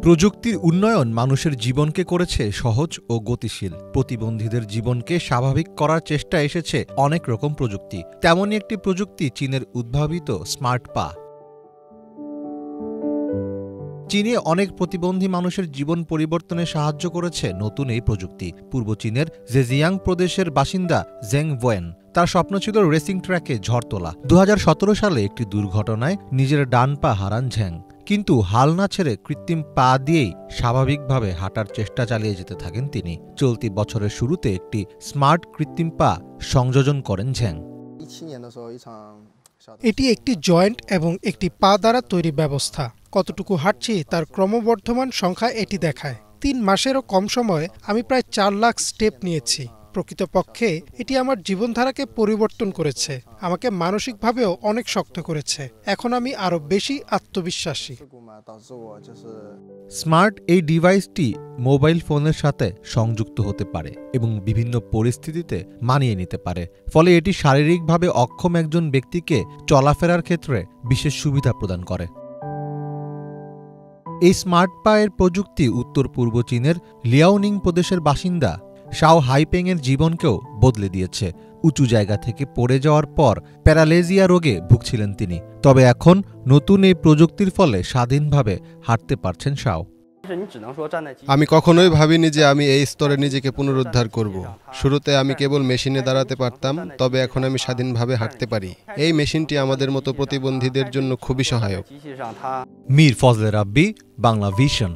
প্রযুক্তির উন্নয়ন মানুষের জীবনকে করেছে সহজ ও গতিশীল। প্রতিবন্ধীদের জীবনকে স্বাভাবিক করার চেষ্টা এসেছে অনেক রকম প্রযুক্তি। তেমনই একটি প্রযুক্তি চীনের উদ্ভাবিত স্মার্ট পা। চীনে অনেক প্রতিবন্ধী মানুষের জীবন পরিবর্তনে সাহায্য করেছে নতুন এই প্রযুক্তি। পূর্ব চীনের জেজিয়াং প্রদেশের বাসিন্দা জেং ওয়েন। তার স্বপ্ন ছিল রেসিং ট্র্যাকে ঝড় তোলা। ২০১৭ সালে একটি দুর্ঘটনায় নিজের ডান পা হারান ঝ্যাং। কিন্তু হাল না ছেড়ে কৃত্রিম পা দিয়েই স্বাভাবিকভাবে হাঁটার চেষ্টা চালিয়ে যেতে থাকেন তিনি। চলতি বছরের শুরুতে একটি স্মার্ট কৃত্রিম পা সংযোজন করেন ঝ্যাং। এটি একটি জয়েন্ট এবং একটি পা দ্বারা তৈরি ব্যবস্থা। কতটুকু হাঁটছি তার ক্রমবর্ধমান সংখ্যা এটি দেখায়। ৩ মাসেরও কম সময়ে আমি প্রায় ৪ লাখ স্টেপ নিয়েছি। প্রকৃতপক্ষে এটি আমার জীবনধারাকে পরিবর্তন করেছে, আমাকে মানসিকভাবেও অনেক শক্ত করেছে। এখন আমি আরও বেশি আত্মবিশ্বাসী। স্মার্ট এই ডিভাইসটি মোবাইল ফোনের সাথে সংযুক্ত হতে পারে এবং বিভিন্ন পরিস্থিতিতে মানিয়ে নিতে পারে। ফলে এটি শারীরিকভাবে অক্ষম একজন ব্যক্তিকে চলাফেরার ক্ষেত্রে বিশেষ সুবিধা প্রদান করে। এই স্মার্ট পায়ের প্রযুক্তি উত্তর পূর্ব চীনের লিয়াওনিং প্রদেশের বাসিন্দা শাও হাইপেংয়ের জীবনকেও বদলে দিয়েছে। উঁচু জায়গা থেকে পড়ে যাওয়ার পর প্যারালেজিয়া রোগে ভুগছিলেন তিনি। তবে এখন নতুন এই প্রযুক্তির ফলে স্বাধীনভাবে হাঁটতে পারছেন শাও। আমি কখনোই ভাবিনি যে আমি এই স্তরে নিজেকে পুনরুদ্ধার করব। শুরুতে আমি কেবল মেশিনে দাঁড়াতে পারতাম, তবে এখন আমি স্বাধীনভাবে হাঁটতে পারি। এই মেশিনটি আমাদের মতো প্রতিবন্ধীদের জন্য খুবই সহায়ক। মীর ফজলে রাব্বি, বাংলা ভিশন।